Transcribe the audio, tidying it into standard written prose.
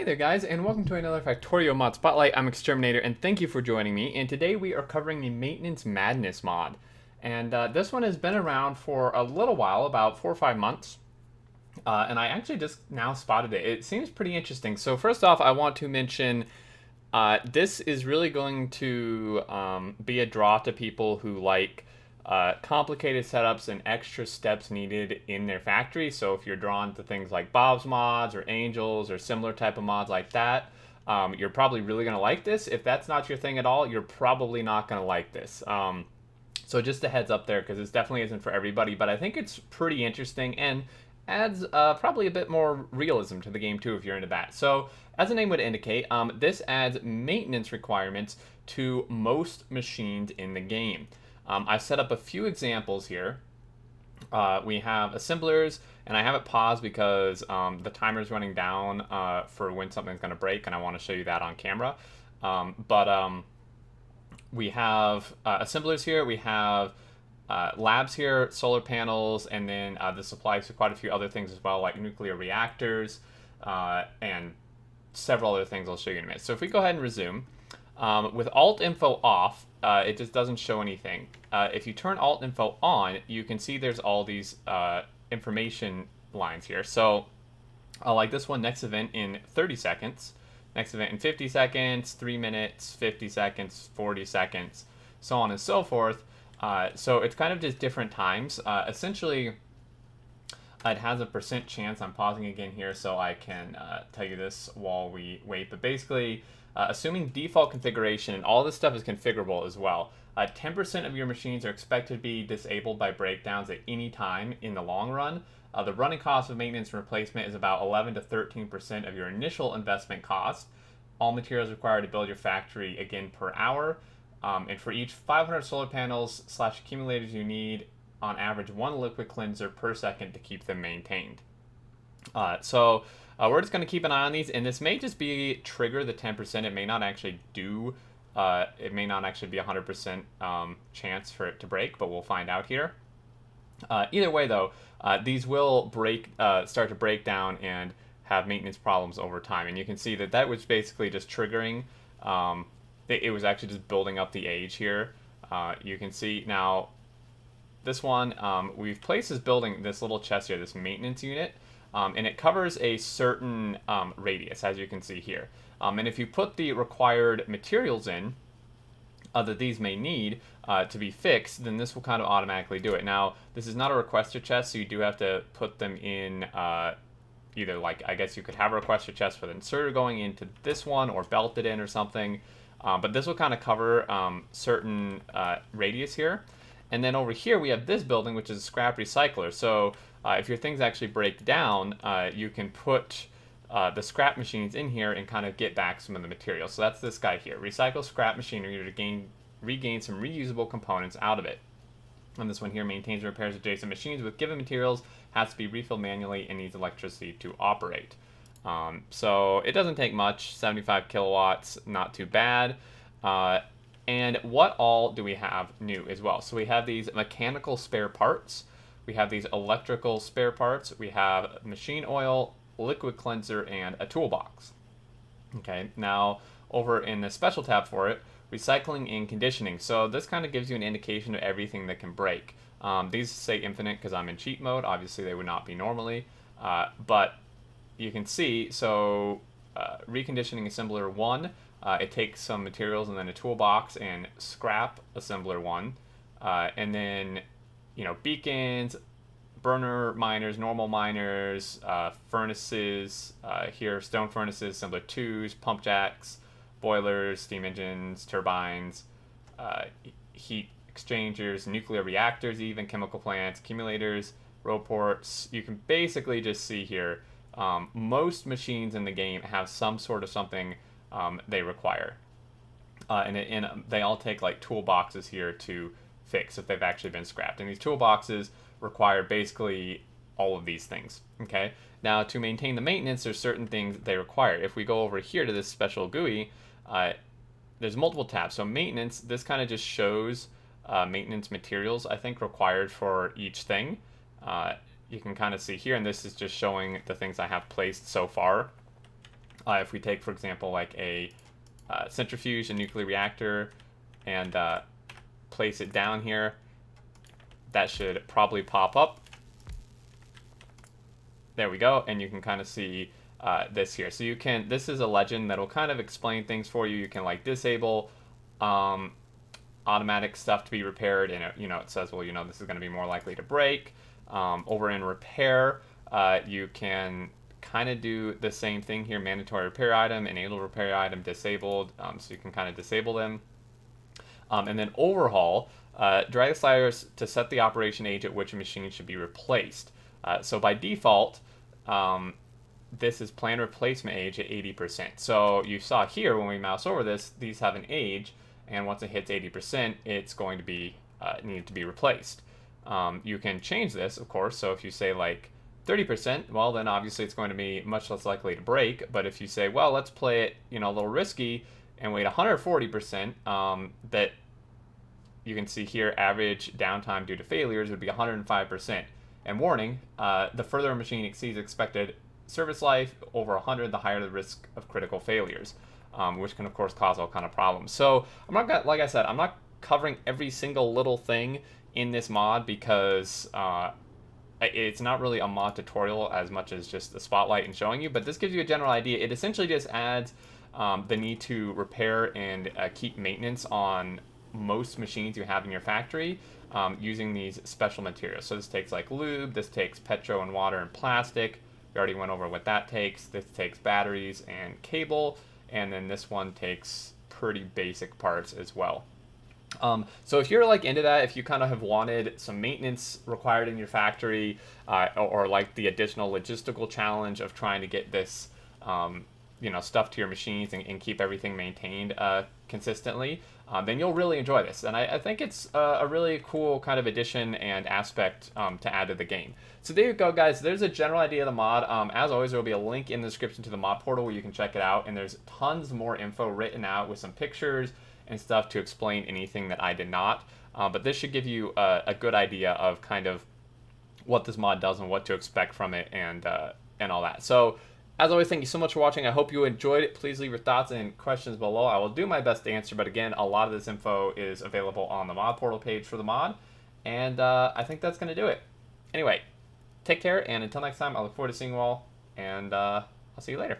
there guys, and welcome to another Factorio Mod Spotlight. I'm Xterminator, and thank you for joining me. And today we are covering the Maintenance Madness mod. And this one has been around for a little while, about 4 or 5 months. And I actually just now spotted it. It seems pretty interesting. So first off, I want to mention this is really going to be a draw to people who like complicated setups and extra steps needed in their factory. So if you're drawn to things like Bob's mods or Angels or similar type of mods like that, you're probably really going to like this. If that's not your thing at all, you're probably not going to like this. So just a heads up there, because this definitely isn't for everybody, but I think it's pretty interesting and adds probably a bit more realism to the game too if you're into that. So as the name would indicate, this adds maintenance requirements to most machines in the game. I've set up a few examples here. We have assemblers, and I have it paused because the timer is running down for when something's going to break, and I want to show you that on camera. We have assemblers here. We have labs here, solar panels, and then this applies to quite a few other things as well, like nuclear reactors and several other things I'll show you in a minute. So if we go ahead and resume, with Alt Info off, it just doesn't show anything. If you turn Alt Info on, you can see there's all these information lines here. So like this one, next event in 30 seconds, next event in 50 seconds, 3 minutes, 50 seconds, 40 seconds, so on and so forth. So it's kind of just different times. Essentially, it has a % chance. I'm pausing again here so I can tell you this while we wait. But basically, assuming default configuration, and all this stuff is configurable as well, 10% of your machines are expected to be disabled by breakdowns at any time in the long run. The running cost of maintenance and replacement is about 11 to 13% of your initial investment cost. All materials required to build your factory, again, per hour. And for each 500 solar panels / accumulators, you need, on average, 1 liquid cleanser per second to keep them maintained. So we're just going to keep an eye on these, and this may just be trigger the 10%. It may not actually do, it may not actually be 100% chance for it to break, but we'll find out here. Either way, though, these will start to break down and have maintenance problems over time. And you can see that that was basically just triggering. It was actually just building up the age here. You can see now this one, we've placed this building, this little chest here, this maintenance unit, and it covers a certain radius, as you can see here. And if you put the required materials in that these may need to be fixed, then this will kind of automatically do it. Now, this is not a requester chest, so you do have to put them in either, like, I guess you could have a requester chest with an inserter going into this one or belt it in or something. But this will kind of cover certain radius here. And then over here we have this building, which is a scrap recycler. So if your things actually break down, you can put the scrap machines in here and kind of get back some of the material. So that's this guy here. Recycle scrap machinery to regain some reusable components out of it. And this one here maintains and repairs adjacent machines with given materials, has to be refilled manually, and needs electricity to operate. So it doesn't take much, 75 kilowatts, not too bad. And what all do we have new as well? So we have these mechanical spare parts, we have these electrical spare parts, we have machine oil, liquid cleanser, and a toolbox. Okay, now over in the special tab for it, recycling and conditioning. So this kind of gives you an indication of everything that can break. These say infinite because I'm in cheat mode. Obviously they would not be normally, but you can see, so reconditioning assembler 1, it takes some materials and then a toolbox and scrap assembler 1, and then, you know, beacons, burner miners, normal miners, furnaces, here stone furnaces, assembler 2s, pump jacks, boilers, steam engines, turbines, heat exchangers, nuclear reactors, even chemical plants, accumulators, row ports. You can basically just see here, most machines in the game have some sort of something they require. And they all take like toolboxes here to fix if they've actually been scrapped. And these toolboxes require basically all of these things. Okay. Now to maintain the maintenance, there's certain things they require. If we go over here to this special GUI, there's multiple tabs. So maintenance, this kind of just shows maintenance materials, I think, required for each thing. You can kind of see here, and this is just showing the things I have placed so far. If we take, for example, like a centrifuge, a nuclear reactor, and place it down here, that should probably pop up. There we go, and you can kind of see this here. So you can, this is a legend that'll kind of explain things for you. You can like disable automatic stuff to be repaired, and it says, well, this is going to be more likely to break. Over in repair, you can kind of do the same thing here. Mandatory repair item, enable repair item, disabled. So you can kind of disable them. And then overhaul, drag the sliders to set the operation age at which a machine should be replaced. So by default, this is planned replacement age at 80%. So you saw here when we mouse over this, these have an age, and once it hits 80%, it's going to be needed to be replaced. You can change this, of course. So if you say like 30%, well, then obviously it's going to be much less likely to break. But if you say, well, let's play it, a little risky and wait 140%, that you can see here, average downtime due to failures would be 105%. And warning, the further a machine exceeds expected service life, over 100, the higher the risk of critical failures, which can, of course, cause all kind of problems. So I'm not, like I said, I'm not covering every single little thing in this mod because it's not really a mod tutorial as much as just the spotlight and showing you, but this gives you a general idea. It essentially just adds the need to repair and keep maintenance on most machines you have in your factory using these special materials. So this takes like lube, this takes petro and water and plastic. We already went over what that takes. This takes batteries and cable, and then this one takes pretty basic parts as well. So if you're like into that, if you kind of have wanted some maintenance required in your factory, or like the additional logistical challenge of trying to get this stuff to your machines and keep everything maintained consistently, then you'll really enjoy this. And I think it's a really cool kind of addition and aspect to add to the game. So there you go, guys. There's a general idea of the mod. As always, there will be a link in the description to the mod portal where you can check it out. And there's tons more info written out with some pictures and stuff to explain anything that I did not. But this should give you a good idea of kind of what this mod does and what to expect from it and all that. So as always, thank you so much for watching. I hope you enjoyed it. Please leave your thoughts and questions below. I will do my best to answer, but again, a lot of this info is available on the mod portal page for the mod, and I think that's going to do it. Anyway, take care, and until next time, I look forward to seeing you all, and I'll see you later.